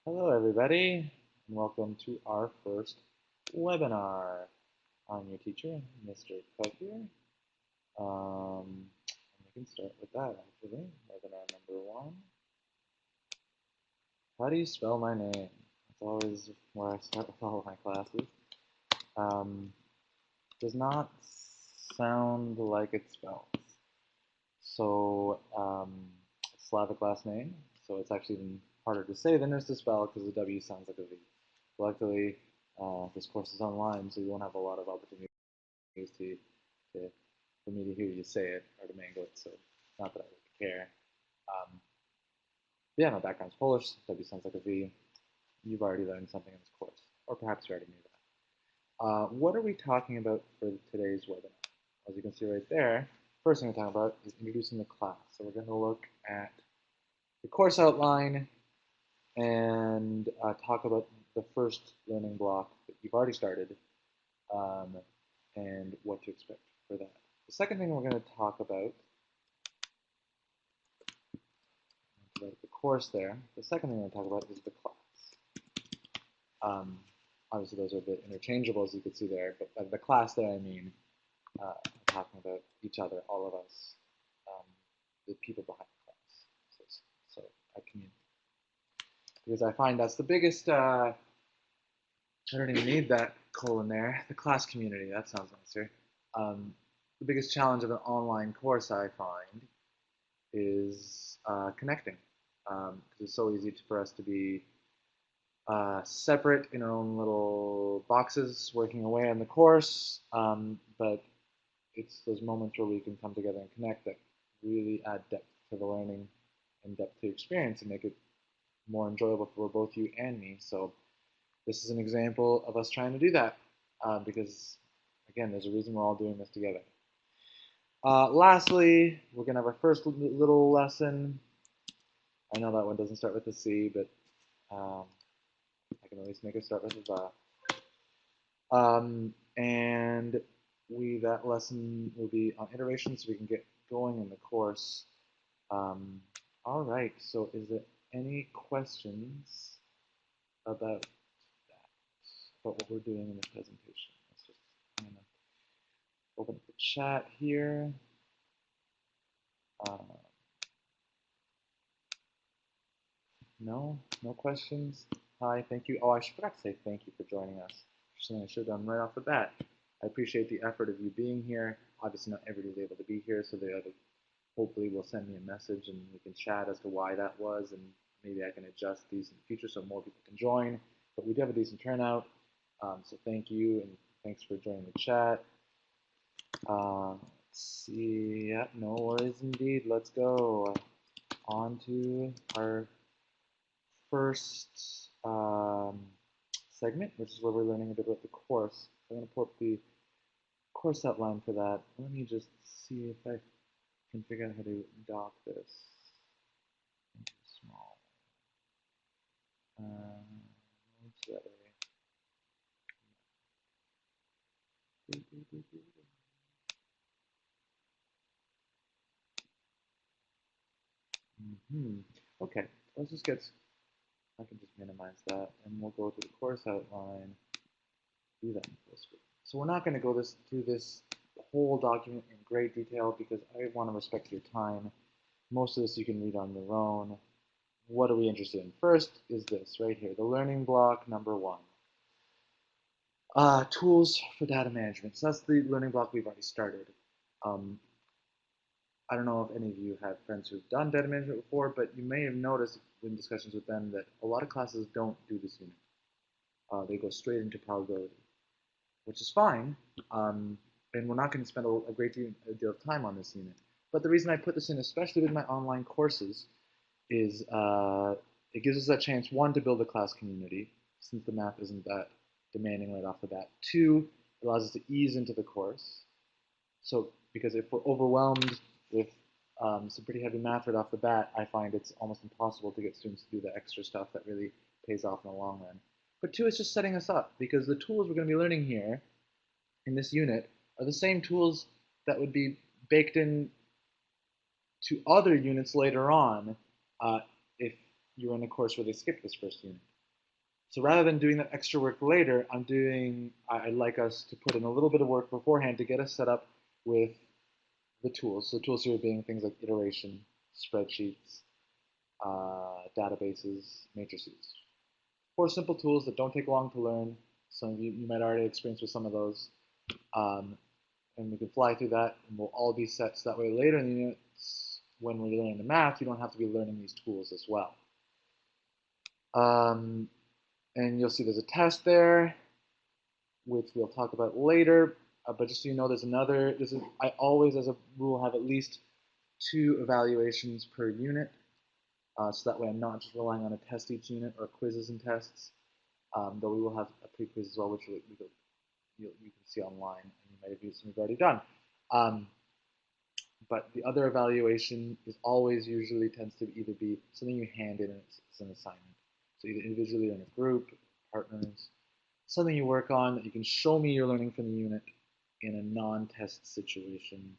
Hello, everybody, and welcome to our first webinar. I'm your teacher, Mr. Kowgier. And we can start with that, actually. Webinar number 1. How do you spell my name? That's always where I start with all of my classes. Does not sound like it spells. So, Slavic last name, so it's actually even harder to say than it is to spell because the W sounds like a V. Luckily, this course is online, so you won't have a lot of opportunities to for me to hear you say it or to mangle it. So, not that I would care. Um, yeah, my background's Polish. W sounds like a V. You've already learned something in this course, or perhaps you already knew that. What are we talking about for today's webinar? As you can see right there, first thing we're talking about is introducing the class. So we're going to look at the course outline and talk about the first learning block that you've already started um, and what to expect for that. The second thing we're going to talk about the course there. The second thing we're going to talk about is the class. Obviously, those are a bit interchangeable, as you can see there, but by the class there, I mean I'm talking about each other, all of us, the people behind the class, so a community. Because I find that's the biggest, I don't even need that colon there, the class community, that sounds nicer. The biggest challenge of an online course, I find, is connecting. Because it's so easy for us to be separate in our own little boxes working away on the course, but it's those moments where we can come together and connect that really add depth to the learning and depth to the experience and make it more enjoyable for both you and me. So this is an example of us trying to do that because, again, there's a reason we're all doing this together. Lastly, we're going to have our first little lesson. I know that one doesn't start with a C, but I can at least make it start with a V. And that lesson will be on iteration so we can get going in the course. All right, so is there any questions about that, about what we're doing in this presentation? Let's just kind of open up the chat here. No questions. Hi, thank you. Oh, I forgot to say thank you for joining us. Something I should have done right off the bat. I appreciate the effort of you being here. Obviously, not everybody's able to be here, so they hopefully will send me a message and we can chat as to why that was, and maybe I can adjust these in the future so more people can join. But we do have a decent turnout, so thank you and thanks for joining the chat. Let's see. Yeah, no worries indeed. Let's go on to our first segment, which is where we're learning a bit about the course. So I'm going to pull up the course outline for that. Let me just see if I can figure out how to dock this into small. Okay, let's just get, I can just minimize that and we'll go to the course outline, do that in full screen. So we're not going to go through this whole document in great detail because I want to respect your time. Most of this you can read on your own. What are we interested in? First is this right here, the learning block number 1. Tools for data management. So that's the learning block we've already started. I don't know if any of you have friends who've done data management before, but you may have noticed in discussions with them that a lot of classes don't do this unit. They go straight into probability, which is fine, and we're not going to spend a great deal of time on this unit. But the reason I put this in, especially with my online courses, is it gives us that chance, 1, to build a class community, since the math isn't that demanding right off the bat. 2, it allows us to ease into the course. So, because if we're overwhelmed with some pretty heavy math right off the bat, I find it's almost impossible to get students to do the extra stuff that really pays off in the long run. But 2, it's just setting us up, because the tools we're going to be learning here in this unit are the same tools that would be baked in to other units later on if you're in a course where they skip this first unit. So rather than doing that extra work later, I'd like us to put in a little bit of work beforehand to get us set up with the tools. So the tools here being things like iteration, spreadsheets, databases, matrices. 4 simple tools that don't take long to learn. Some of you might already experience with some of those. And we can fly through that, and we'll all be set so that way later in the units, when we're learning the math, you don't have to be learning these tools as well. And you'll see there's a test there, which we'll talk about later. But just so you know, I always, as a rule, have at least 2 evaluations per unit. So that way I'm not just relying on a test each unit or quizzes and tests. Though we will have a pre-quiz as well, which you can see online, and you might have used some you've already done. But the other evaluation is always usually tends to either be something you hand in as an assignment. So either individually or in a group, partners, something you work on that you can show me you're learning from the unit in a non-test situation,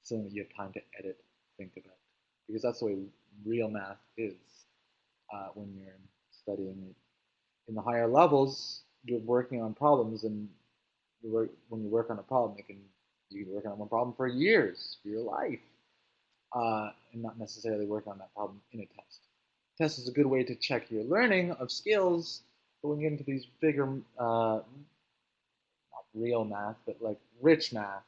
something that you have time to edit, think about. Because that's the way real math is when you're studying it. In the higher levels, you're working on problems, and when you work on a problem, you can work on one problem for years, for your life, and not necessarily work on that problem in a test. Test is a good way to check your learning of skills, but when you get into these bigger, not real math, but like rich math,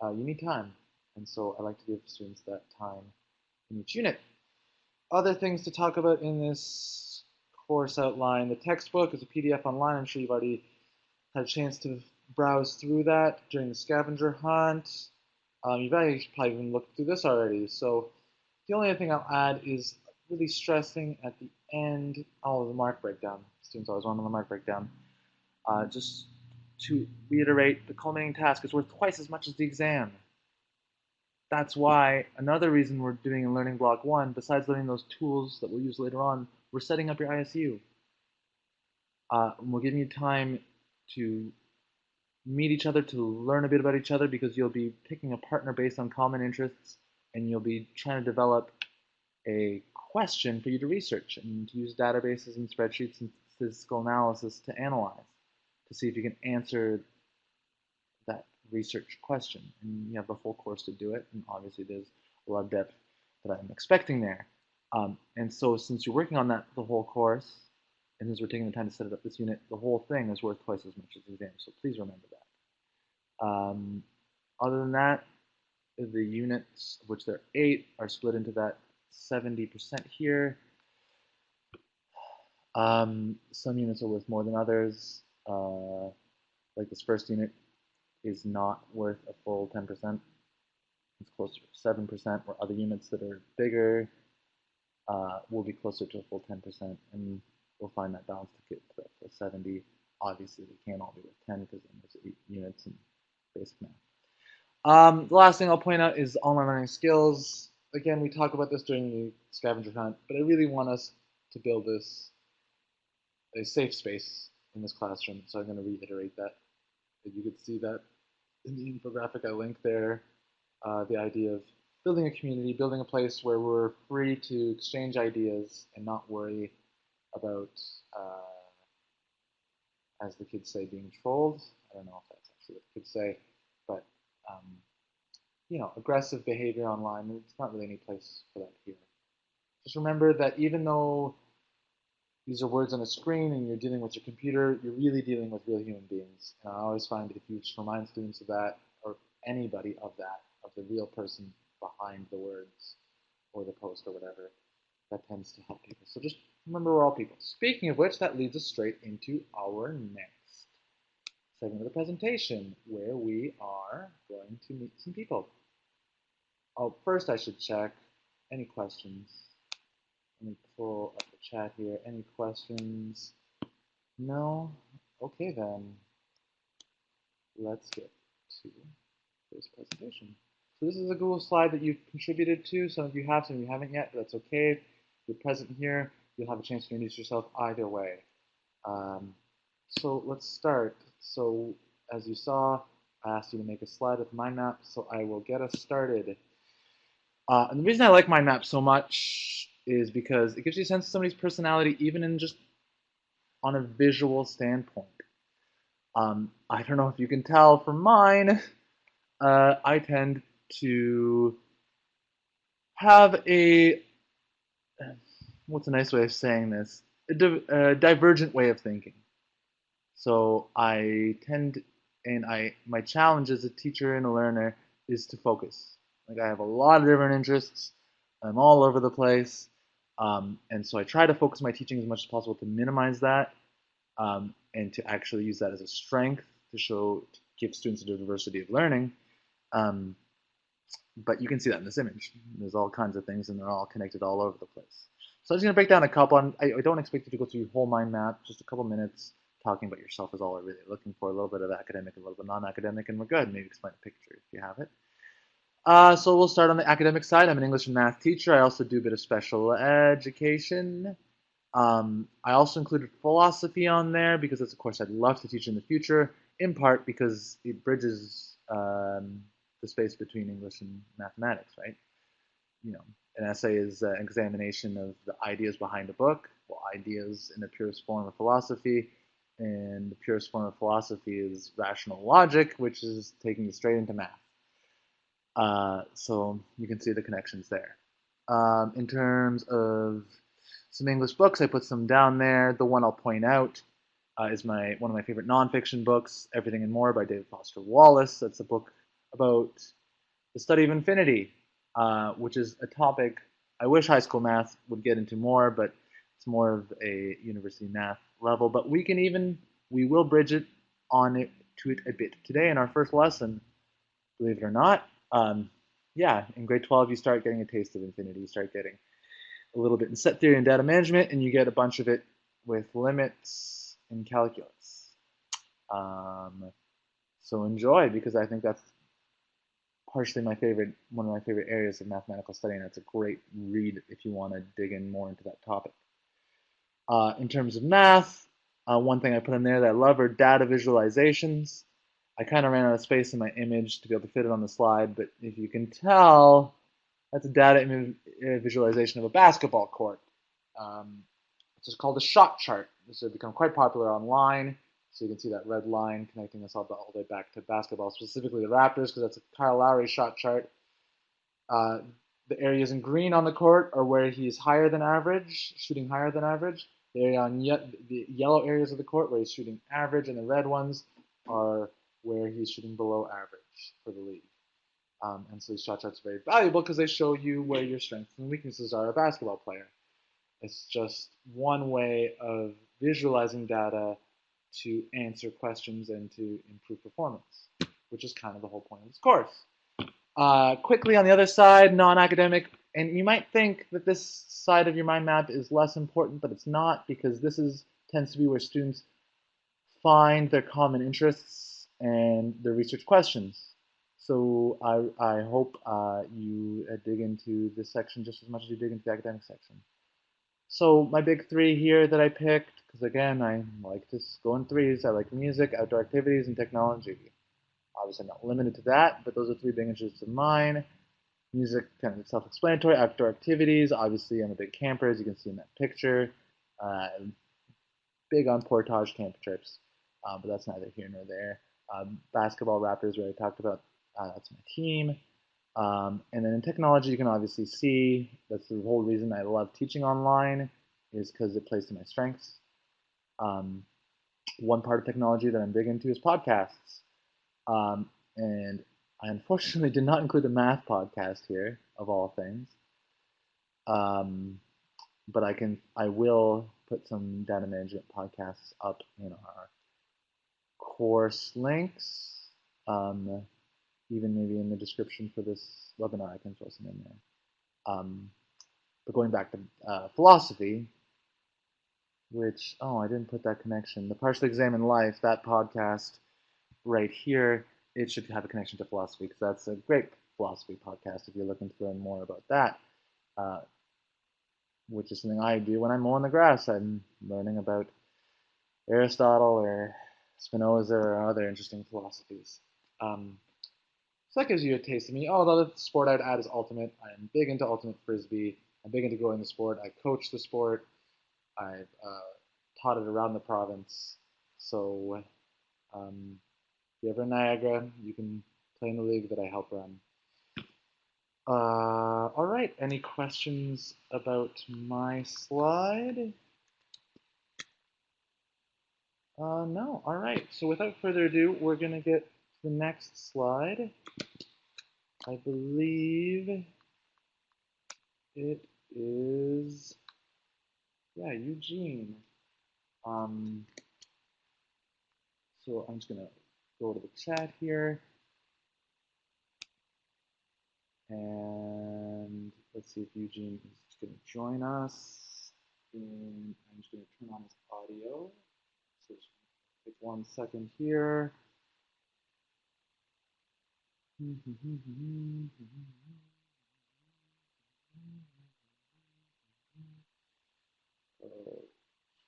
you need time. And so I like to give students that time in each unit. Other things to talk about in this course outline. The textbook is a PDF online. I'm sure you've already had a chance to browse through that during the scavenger hunt. You've probably even looked through this already. So the only other thing I'll add is really stressing at the end, the mark breakdown. Students always want on the mark breakdown. Just to reiterate, the culminating task is worth twice as much as the exam. That's why another reason we're doing in Learning Block 1, besides learning those tools that we'll use later on, we're setting up your ISU. We're giving you time to meet each other, to learn a bit about each other, because you'll be picking a partner based on common interests, and you'll be trying to develop a question for you to research and to use databases and spreadsheets and statistical analysis to analyze, to see if you can answer that research question. And you have the full course to do it, and obviously there's a lot of depth that I'm expecting there. And so since you're working on that the whole course, and since we're taking the time to set up this unit, the whole thing is worth twice as much as the exam, so please remember that. Other than that, the units, of which there are 8, are split into that 70% here. Some units are worth more than others. Like this first unit is not worth a full 10%. It's closer to 7%, where other units that are bigger will be closer to a full 10%, and we'll find that balance to get to that full 70. Obviously, they can't all be worth 10 because then there's 8 units in basic math. The last thing I'll point out is online learning skills. Again, we talk about this during the scavenger hunt, but I really want us to build a safe space in this classroom, so I'm going to reiterate that. You could see that in the infographic I linked there, the idea of building a community, building a place where we're free to exchange ideas and not worry about, as the kids say, being trolled. I don't know if that's actually what the kids say, but aggressive behavior online, it's not really any place for that here. Just remember that even though these are words on a screen and you're dealing with your computer, you're really dealing with real human beings. And I always find if you just remind students of that, or anybody of that, of the real person behind the words or the post or whatever, that tends to help people. So just remember, we're all people. Speaking of which, that leads us straight into our next segment of the presentation, where we are going to meet some people. Oh, first I should check any questions. Let me pull up the chat here. Any questions? No? Okay then. Let's get to this presentation. So this is a Google slide that you've contributed to. Some of you have, some of you haven't yet, but that's okay. If you're present here, you'll have a chance to introduce yourself either way. So let's start. So as you saw, I asked you to make a slide with mind map, so I will get us started. And the reason I like mind maps so much is because it gives you a sense of somebody's personality, even in just on a visual standpoint. I don't know if you can tell from mine, I tend to have what's a nice way of saying this? A divergent way of thinking. So I tend, and my challenge as a teacher and a learner is to focus. Like I have a lot of different interests. I'm all over the place. And so I try to focus my teaching as much as possible to minimize that, and to actually use that as a strength to give students a diversity of learning. Um, but you can see that in this image. There's all kinds of things, and they're all connected all over the place. So I'm just going to break down a couple. I don't expect you to go through your whole mind map. Just a couple minutes talking about yourself is all we're really looking for. A little bit of academic, a little bit non-academic, and we're good. Maybe explain a picture if you have it. So we'll start on the academic side. I'm an English and math teacher. I also do a bit of special education. I also included philosophy on there because it's a course I'd love to teach in the future, in part because it bridges the space between English and mathematics, right? You know, an essay is an examination of the ideas behind a book, well, ideas in the purest form of philosophy, and the purest form of philosophy is rational logic, which is taking you straight into math. So you can see the connections there. In terms of some English books, I put some down there. The one I'll point out is one of my favorite nonfiction books, Everything and More by David Foster Wallace. That's a book about the study of infinity, which is a topic I wish high school math would get into more, but it's more of a university math level. But we will bridge it to it a bit today in our first lesson, believe it or not. Yeah, in grade 12, you start getting a taste of infinity. You start getting a little bit in set theory and data management, and you get a bunch of it with limits and calculus. So enjoy, because I think that's partially one of my favorite areas of mathematical study, and it's a great read if you want to dig in more into that topic. In terms of math, one thing I put in there that I love are data visualizations. I kind of ran out of space in my image to be able to fit it on the slide, but if you can tell, that's a data visualization of a basketball court. It's just called a shot chart. This has become quite popular online. So you can see that red line connecting us all the way back to basketball, specifically the Raptors, because that's a Kyle Lowry shot chart. The areas in green on the court are where he's higher than average, shooting higher than average. The area on the yellow areas of the court where he's shooting average, and the red ones are where he's shooting below average for the league. And so these shot charts are very valuable because they show you where your strengths and weaknesses are as a basketball player. It's just one way of visualizing data to answer questions and to improve performance, which is kind of the whole point of this course. Quickly on the other side, non-academic, and you might think that this side of your mind map is less important, but it's not, because tends to be where students find their common interests and their research questions. So I hope you dig into this section just as much as you dig into the academic section. So my big three here that I picked, because again, I like to go in threes. I like music, outdoor activities, and technology. Obviously, I'm not limited to that, but those are three big interests of mine. Music, kind of self-explanatory. Outdoor activities, obviously, I'm a big camper, as you can see in that picture. Big on portage camp trips, but that's neither here nor there. Basketball, Raptors, we already talked about. That's my team. And then in technology, you can obviously see that's the whole reason I love teaching online, is because it plays to my strengths. One part of technology that I'm big into is podcasts. And I unfortunately did not include a math podcast here, of all things. But I will put some data management podcasts up in our course links. Even maybe in the description for this webinar, I can throw some in there. But going back to philosophy, which, I didn't put that connection. The Partially Examined Life, that podcast right here, it should have a connection to philosophy, because that's a great philosophy podcast if you're looking to learn more about that, which is something I do when I'm mowing the grass. I'm learning about Aristotle or Spinoza or other interesting philosophies. So that gives you a taste of me. Oh, the other sport I'd add is ultimate. I am big into ultimate frisbee. I'm big into growing the sport. I coach the sport. I've taught it around the province. So if you're ever in Niagara, you can play in the league that I help run. All right, any questions about my slide? No, all right. So without further ado, we're gonna get to the next slide. I believe it is, yeah, Eugene. So I'm just gonna go to the chat here. And let's see if Eugene is going to join us. And I'm just going to turn on his audio. So just take 1 second here.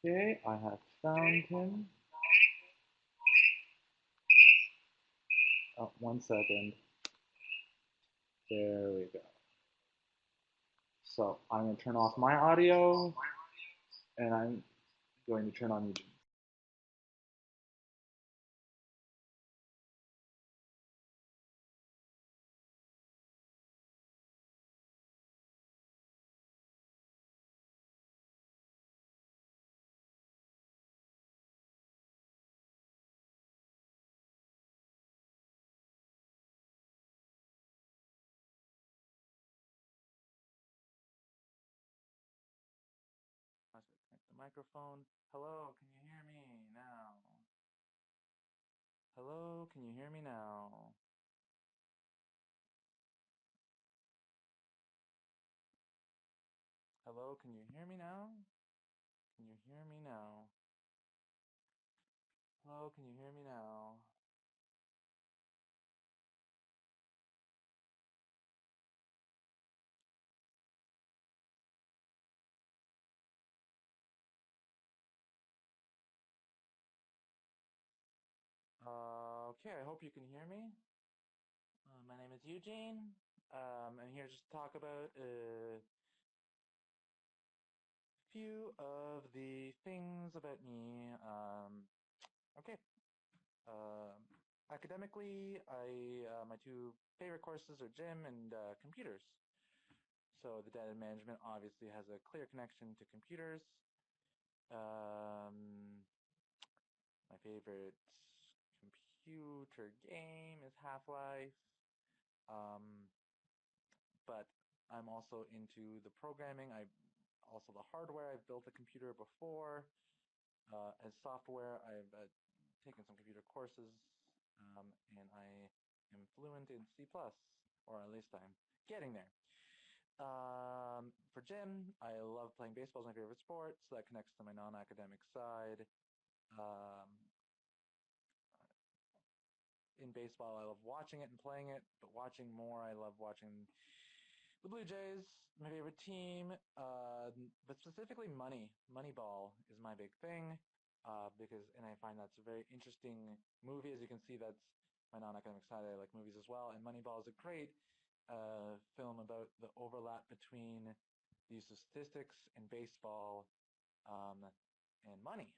Okay, I have found him. Oh, 1 second. There we go. So I'm going to turn off my audio, and I'm going to turn on Eugene. Connect the microphone. Hello, can you hear me now? Hello, can you hear me now? Hello, can you hear me now? Can you hear me now? Hello, can you hear me now? Okay, I hope you can hear me. My name is Eugene. I'm here just to talk about a few of the things about me. Okay. Academically, my two favorite courses are gym and computers. So the data management obviously has a clear connection to computers. My favorite computer game is Half-Life. But I'm also into the programming. Also the hardware. I've built a computer before. As software, I've taken some computer courses, and I am fluent in C++, or at least I'm getting there. For gym, I love playing baseball. It's my favorite sport, so that connects to my non-academic side. In baseball, I love watching it and playing it, but watching more, I love watching the Blue Jays, my favorite team, but specifically Moneyball is my big thing, and I find that's a very interesting movie. As you can see, that's my non-academic side. I like movies as well, and Moneyball is a great film about the overlap between the use of statistics in baseball and money.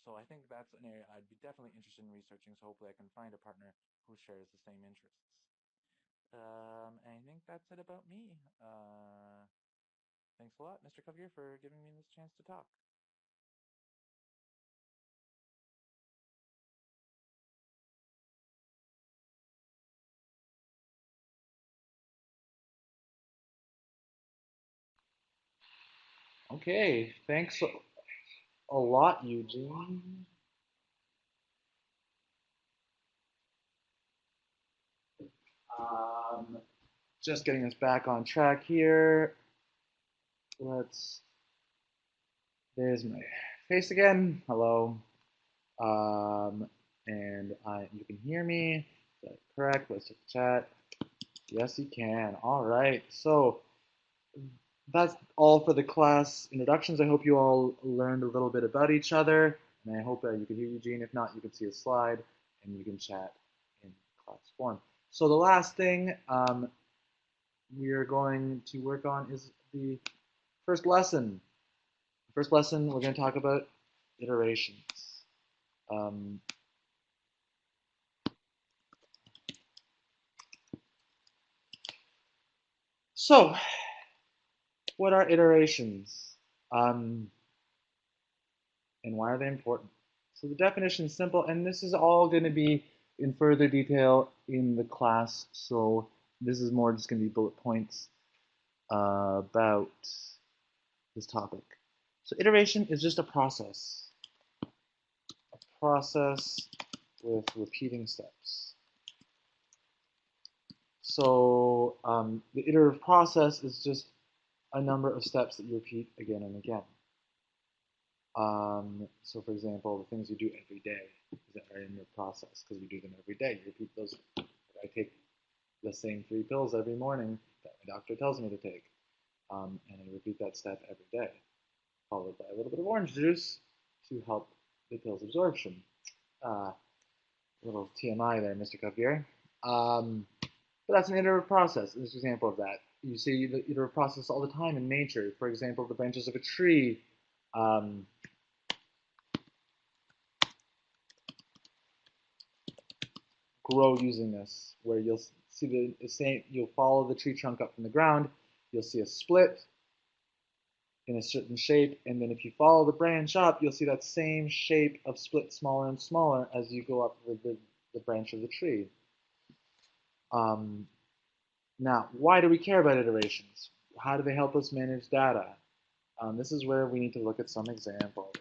So I think that's an area I'd be definitely interested in researching, so hopefully I can find a partner who shares the same interests. I think that's it about me. Thanks a lot, Mr. Kowgier, for giving me this chance to talk. Okay, thanks a lot, Eugene. Just getting us back on track here. There's my face again. Hello. And you can hear me. Is that correct? Let's check the chat. Yes, you can. All right. So that's all for the class introductions. I hope you all learned a little bit about each other, and I hope you can hear Eugene. If not, you can see a slide, and you can chat in class form. So the last thing we are going to work on is the first lesson. First lesson, we're going to talk about iterations. Um, so, what are iterations? And why are they important? So the definition is simple, and this is all going to be in further detail in the class. So this is more just going to be bullet points about this topic. So iteration is just a process with repeating steps. So the iterative process is just a number of steps that you repeat again and again. So for example, the things you do every day that are in your process, because you do them every day. You repeat those. I take the same 3 pills every morning that my doctor tells me to take. And I repeat that step every day, followed by a little bit of orange juice to help the pill's absorption. Little TMI there, Mr. Kowgier. But that's an iterative process. This is an example of that. You see the iterative process all the time in nature. For example, the branches of a tree. Grow using this, where you'll see the same. You'll follow the tree trunk up from the ground. You'll see a split in a certain shape, and then if you follow the branch up, you'll see that same shape of split smaller and smaller as you go up the branch of the tree. Now, why do we care about iterations? How do they help us manage data? This is where we need to look at some examples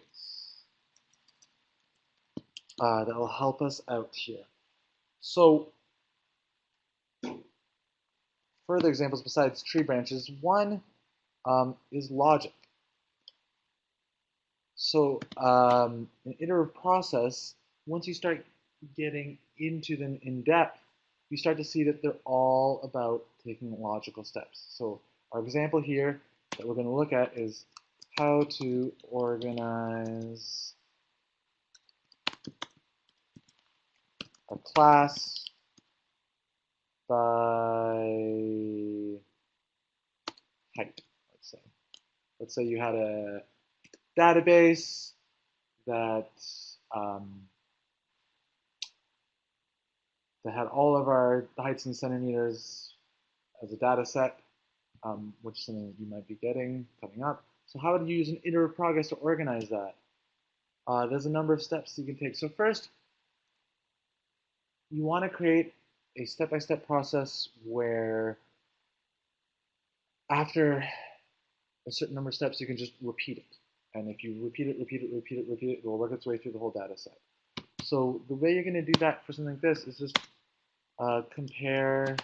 that will help us out here. So, further examples besides tree branches, one is logic. So, an iterative process, once you start getting into them in depth, you start to see that they're all about taking logical steps. So, our example here that we're going to look at is how to organize a class by height, let's say. Let's say you had a database that had all of our heights in centimeters as a data set, which is something that you might be getting coming up. So how would you use an iterative progress to organize that? There's a number of steps you can take. So first, you want to create a step-by-step process where after a certain number of steps, you can just repeat it. And if you repeat it, it will work its way through the whole data set. So the way you're going to do that for something like this is just compare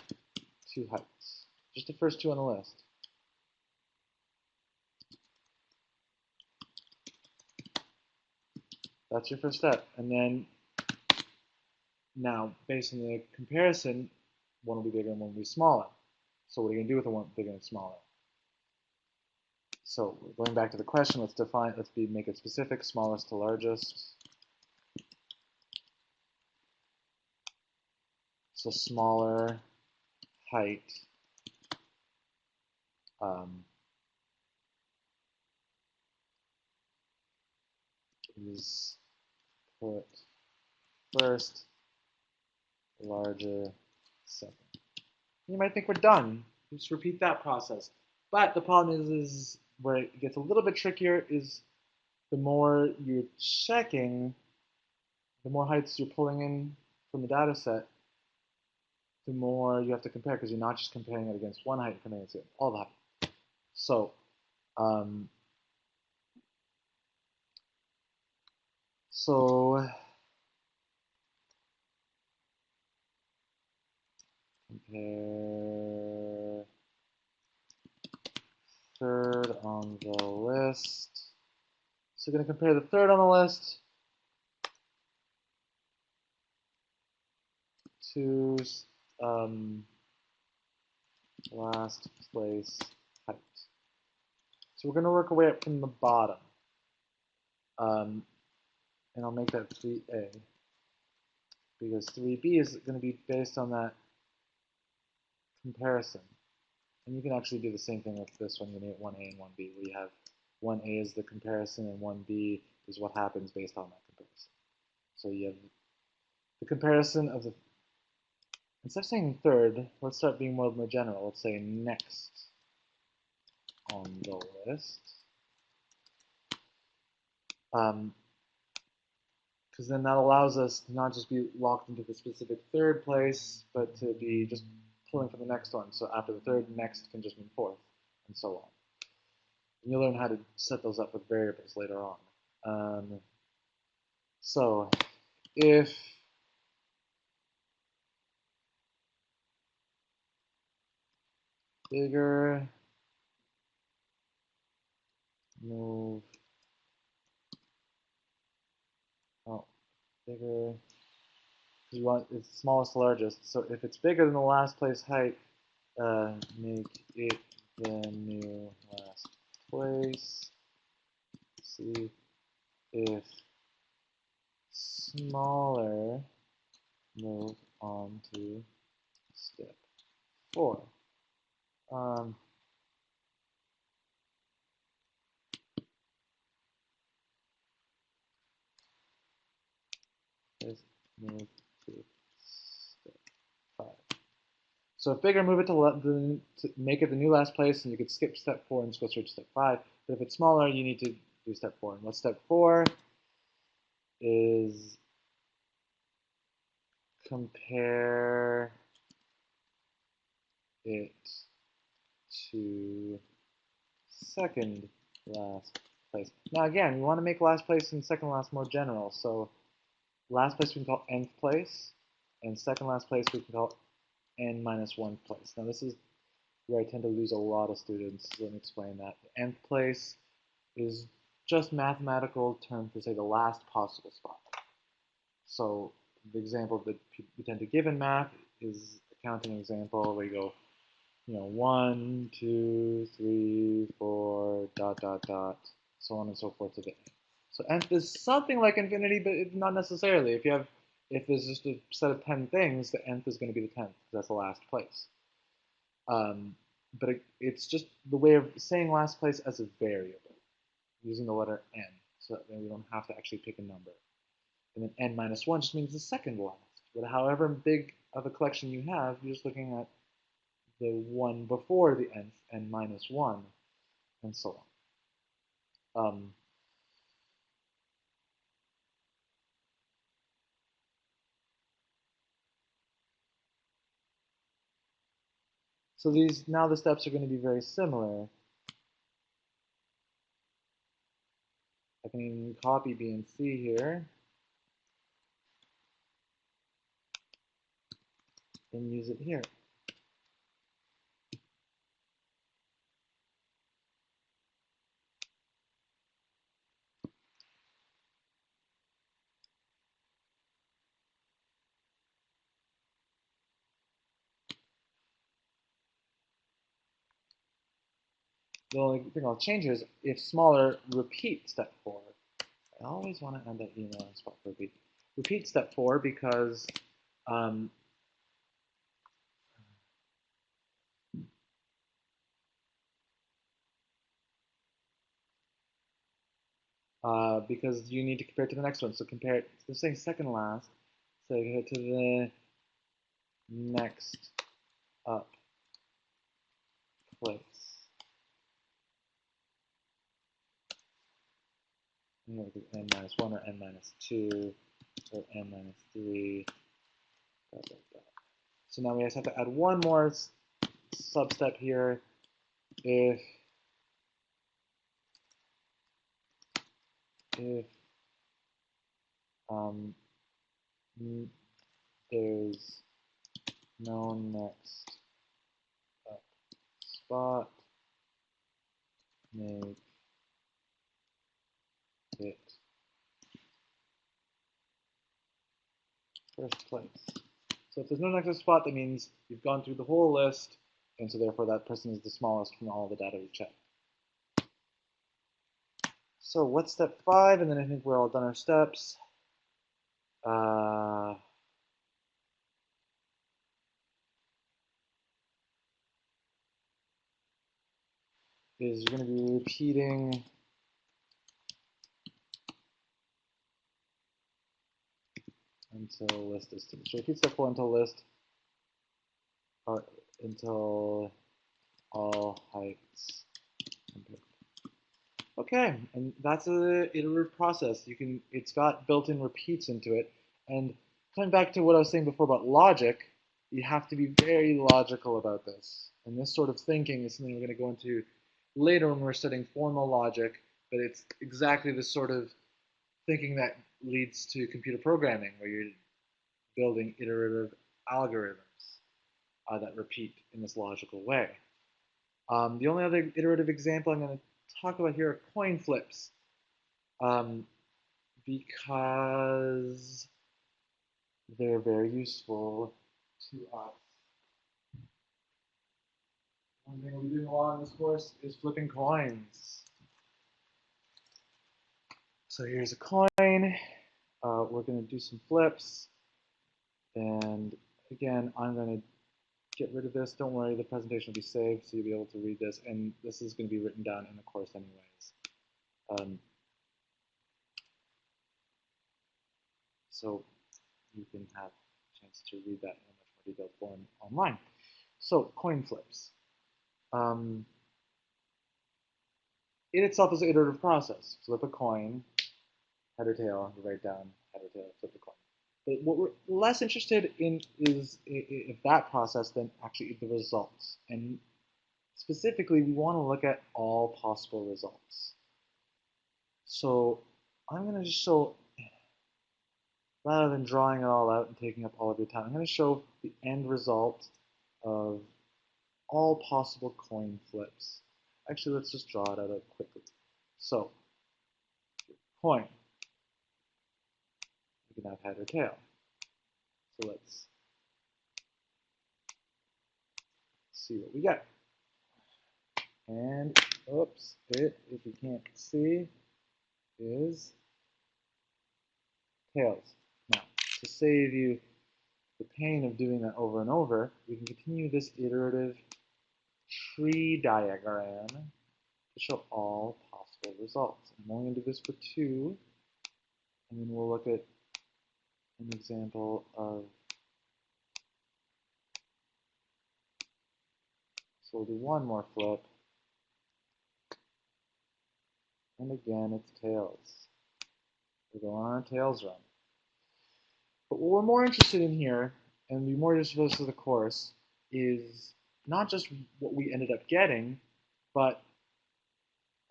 2 heights. Just the first 2 on the list. That's your first step. And then now, based on the comparison, one will be bigger and one will be smaller. So what are you going to do with the one bigger and smaller? So going back to the question, let's make it specific, smallest to largest. So smaller height is put first, larger second. You might think we're done. Just repeat that process. But the problem is where it gets a little bit trickier is the more you're checking, the more heights you're pulling in from the data set, the more you have to compare, because you're not just comparing it against one height, you're comparing it to all the height. So, compare third on the list. So we're going to compare the third on the list to last place height. So we're going to work our way up from the bottom. And I'll make that 3A, because 3B is going to be based on that comparison. And you can actually do the same thing with this one, unit 1A and 1B, where you have 1A is the comparison and 1B is what happens based on that comparison. So you have the comparison of the, instead of saying third, let's start being more general. Let's say next on the list. Because then that allows us to not just be locked into the specific third place, but to be just pulling from the next one. So after the third, next can just mean fourth, and so on. And you'll learn how to set those up with variables later on. So if bigger, move, oh, bigger, because you want it's smallest to largest. So if it's bigger than the last place height, make it the new last place. See if smaller, move on to step 4. Let's move to step 5. So if bigger, move it to make it the new last place, and you could skip step 4 and just go straight to step 5. But if it's smaller, you need to do step 4. And what's step 4? Is compare it to second last place. Now again, we want to make last place and second last more general. So last place we can call nth place, and second last place we can call n minus 1 place. Now this is where I tend to lose a lot of students. So let me explain that. The nth place is just mathematical term for say the last possible spot. So the example that we tend to give in math is a counting example where you go, 1, 2, 3, 4, dot, dot, dot, so on and so forth to the end. So nth is something like infinity, but not necessarily. If there's just a set of 10 things, the nth is going to be the 10th, because that's the last place. But it's just the way of saying last place as a variable, using the letter n, so that then we don't have to actually pick a number. And then n minus 1 just means the second last. But however big of a collection you have, you're just looking at the one before the nth, n minus 1, and so on. So now the steps are going to be very similar. I can even copy B and C here and use it here. The only thing I'll change is if smaller, repeat step 4. I always want to add that email spot for repeat. Repeat step 4 because because you need to compare it to the next one. So compare it, they're saying second last, so compare it to the next up place. N minus 1 or n minus 2 or n minus 3. Blah, blah, blah. So now we just have to add one more substep here. If there's no next up spot, make it first place. So if there's no next spot, that means you've gone through the whole list, and so therefore that person is the smallest from all the data we checked. So what's step 5? And then I think we're all done our steps. is you're going to be repeating until list is 2. So repeat step 4 until list, or until all heights compared. Okay, and that's an iterative process. It's got built-in repeats into it. And coming back to what I was saying before about logic, you have to be very logical about this. And this sort of thinking is something we're going to go into later when we're studying formal logic, but it's exactly the sort of thinking that leads to computer programming, where you're building iterative algorithms that repeat in this logical way. The only other iterative example I'm going to talk about here are coin flips, because they're very useful to us. One thing we'll be doing a lot in this course is flipping coins. So here's a coin. We're going to do some flips. And again, I'm going to get rid of this. Don't worry, the presentation will be saved, so you'll be able to read this. And this is going to be written down in the course anyways. So you can have a chance to read that in a much more detailed form online. So coin flips. It itself is an iterative process. Flip a coin, head or tail, you write down head or tail, flip the coin. But what we're less interested in is if that process than actually the results. And specifically, we want to look at all possible results. So I'm going to just show, rather than drawing it all out and taking up all of your time, I'm going to show the end result of all possible coin flips. Actually, let's just draw it out quickly. So, coin. You can have head or tail. So let's see what we get. And, oops, if you can't see, is tails. Now, to save you the pain of doing that over and over, we can continue this iterative tree diagram to show all possible results. I'm only going to do this for 2, and then we'll look at an example of, so we'll do one more flip, and again it's tails. We're going on our tails run. But what we're more interested in here, and be more useful to the course, is not just what we ended up getting, but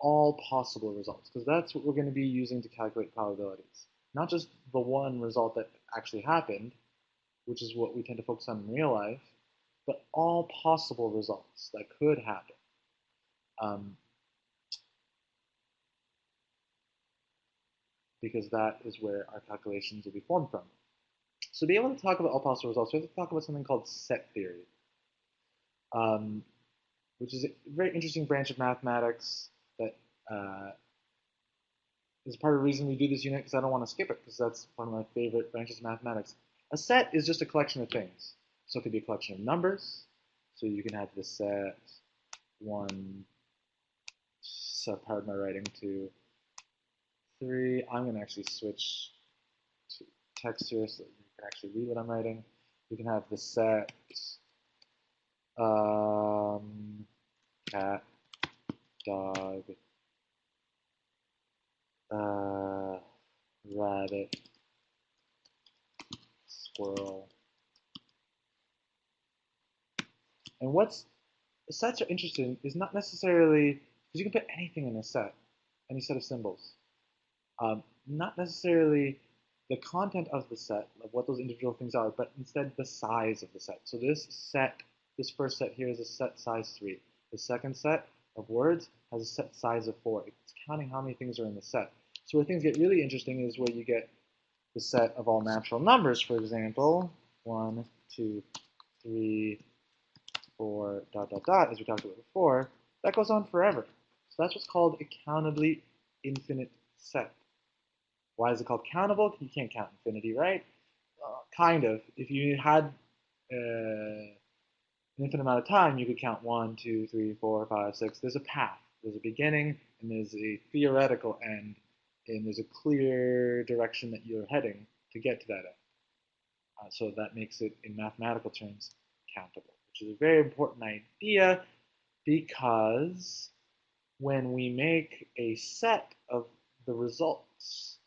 all possible results, because that's what we're going to be using to calculate probabilities. Not just the one result that actually happened, which is what we tend to focus on in real life, but all possible results that could happen. Because that is where our calculations will be formed from. So to be able to talk about all possible results, we have to talk about something called set theory, which is a very interesting branch of mathematics that is part of the reason we do this unit, because I don't want to skip it, because that's one of my favorite branches of mathematics. A set is just a collection of things. So it could be a collection of numbers. So you can have the set 1, so pardon my writing, 2, 3. I'm going to actually switch to text here so you can actually read what I'm writing. You can have the set cat, dog, rabbit, squirrel. And what's sets are interesting is not necessarily, because you can put anything in a set, any set of symbols. Not necessarily the content of the set, of what those individual things are, but instead the size of the set. So this first set here is a set size 3. The second set of words has a set size of 4. It's counting how many things are in the set. So where things get really interesting is where you get the set of all natural numbers, for example, 1, 2, 3, 4, dot, dot, dot, as we talked about before. That goes on forever. So that's what's called a countably infinite set. Why is it called countable? You can't count infinity, right? Kind of. If you had an infinite amount of time, you could count 1, 2, 3, 4, 5, 6. There's a path. There's a beginning and there's a theoretical end, and there's a clear direction that you're heading to get to that end. So that makes it, in mathematical terms, countable, which is a very important idea because when we make a set of the results,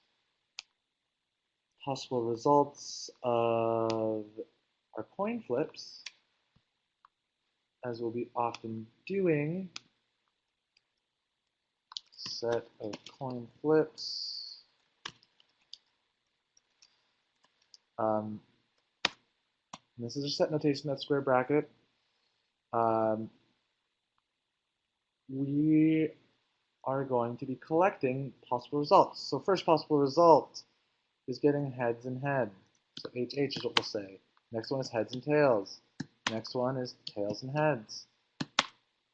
possible results of our coin flips, as we'll be often doing, set of coin flips, this is a set notation, that's square bracket. We are going to be collecting possible results. So first possible result is getting heads and head. So HH is what we'll say. Next one is heads and tails. Next one is tails and heads.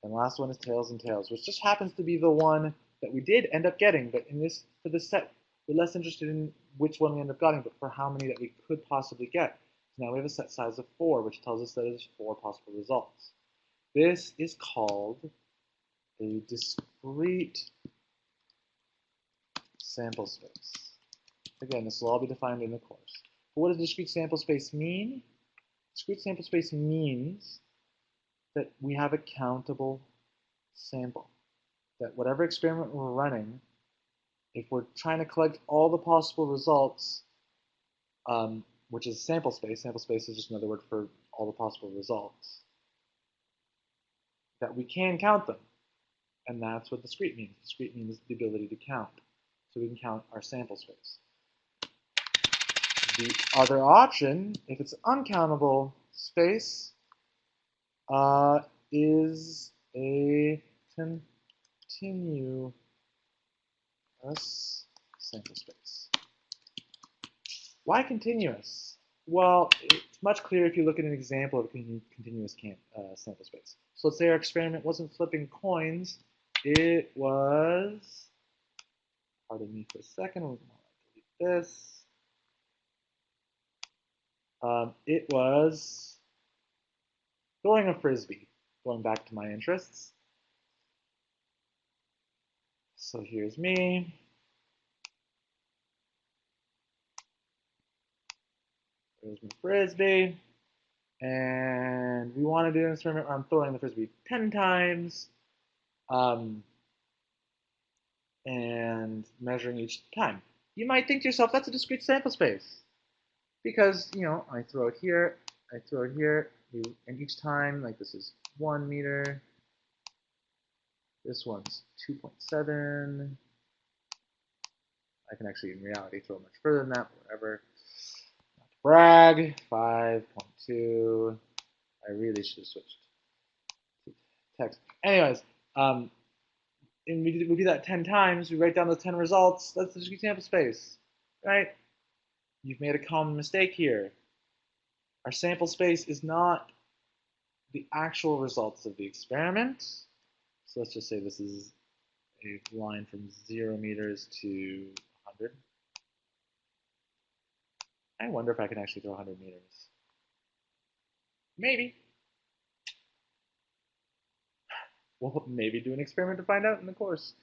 And last one is tails and tails, which just happens to be the one that we did end up getting. But in this, for this set, we're less interested in which one we end up getting, but for how many that we could possibly get. So now we have a set size of 4, which tells us that there's 4 possible results. This is called a discrete sample space. Again, this will all be defined in the course. But what does discrete sample space mean? Discrete sample space means that we have a countable sample. That whatever experiment we're running, if we're trying to collect all the possible results, which is sample space is just another word for all the possible results, that we can count them. And that's what discrete means. Discrete means the ability to count. So we can count our sample space. The other option, if it's uncountable space, is a continuous sample space. Why continuous? Well, it's much clearer if you look at an example of a continuous sample space. So let's say our experiment wasn't flipping coins. It was, pardon me for a second, we'll delete this. It was throwing a frisbee, going back to my interests. So here's me. There's my frisbee. And we want to do an experiment where I'm throwing the frisbee 10 times and measuring each time. You might think to yourself, that's a discrete sample space. Because, you know, I throw it here, I throw it here, and each time, like this is 1 meter, this one's 2.7. I can actually, in reality, throw much further than that, whatever. Not to brag, 5.2. I really should have switched to text. Anyways, and we do that 10 times, we write down the 10 results, that's the discrete sample space, right? You've made a common mistake here. Our sample space is not the actual results of the experiment. So let's just say this is a line from 0 meters to 100. I wonder if I can actually throw 100 meters. Maybe. We'll maybe do an experiment to find out in the course.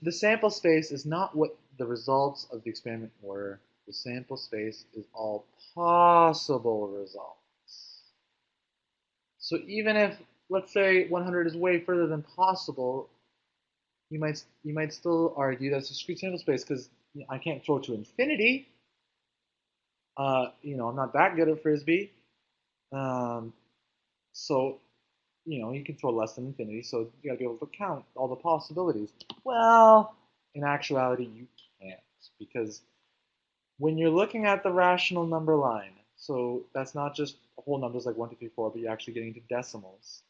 The sample space is not what the results of the experiment were. The sample space is all possible results. So even if, let's say, 100 is way further than possible, you might still argue that's a discrete sample space because I can't throw to infinity. You know, I'm not that good at frisbee. So you know, you can throw less than infinity, so you gotta be able to count all the possibilities. Well, in actuality, you can't, because when you're looking at the rational number line, so that's not just whole numbers like 1, 2, 3, 4, but you're actually getting to decimals,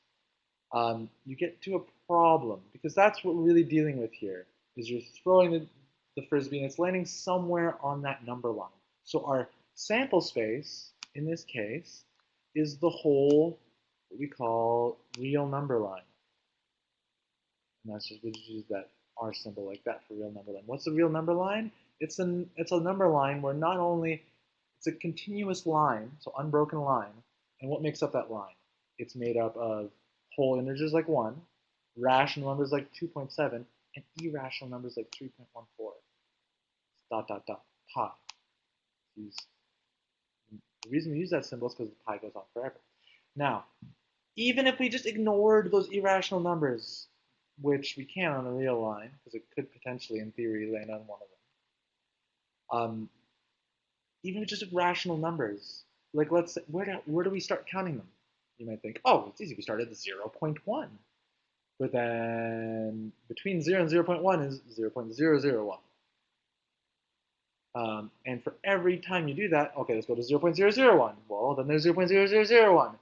you get to a problem, because that's what we're really dealing with here, is you're throwing the frisbee and it's landing somewhere on that number line. So our sample space, in this case, is the whole what we call real number line. And that's just, we just use that R symbol like that for real number line. What's a real number line? It's a number line where not only it's a continuous line, so unbroken line, and what makes up that line? It's made up of whole integers like 1, rational numbers like 2.7, and irrational numbers like 3.14. Dot, dot, dot, pi. Use, the reason we use that symbol is because the pi goes on forever. Now, even if we just ignored those irrational numbers, which we can on a real line, because it could potentially, in theory, land on one of them, even just rational numbers, like let's say, where do we start counting them? You might think, oh, it's easy. We start at the 0.1. But then between 0 and 0.1 is 0.001. And for every time you do that, okay, let's go to 0.001. Well, then there's 0.0001.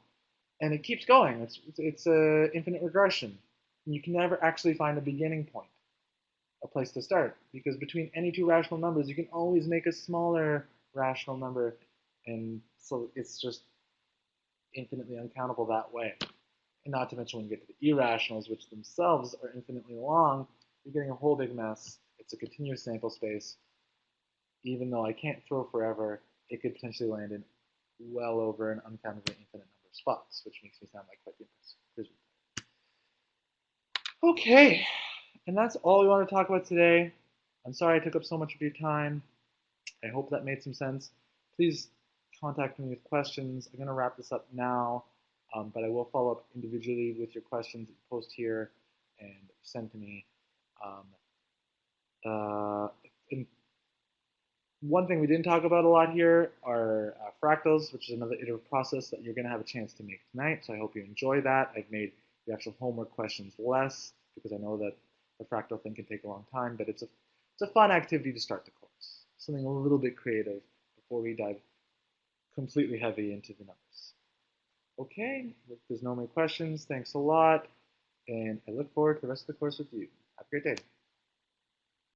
And it keeps going. It's an infinite regression. You can never actually find a beginning point, a place to start. Because between any two rational numbers, you can always make a smaller rational number. And so it's just infinitely uncountable that way. And not to mention when you get to the irrationals, which themselves are infinitely long, you're getting a whole big mess. It's a continuous sample space. Even though I can't throw forever, it could potentially land in well over an uncountably infinite number of spots, which makes me sound like quite the impressive. Okay, and that's all we want to talk about today. I'm sorry I took up so much of your time. I hope that made some sense. Please contact me with questions. I'm going to wrap this up now, but I will follow up individually with your questions that you post here and send to me. And one thing we didn't talk about a lot here are fractals, which is another iterative process that you're going to have a chance to make tonight. So I hope you enjoy that. I've made the actual homework questions less because I know that the fractal thing can take a long time, but it's a fun activity to start the course. Something a little bit creative before we dive completely heavy into the numbers. Okay, if there's no more questions, thanks a lot, and I look forward to the rest of the course with you. Have a great day.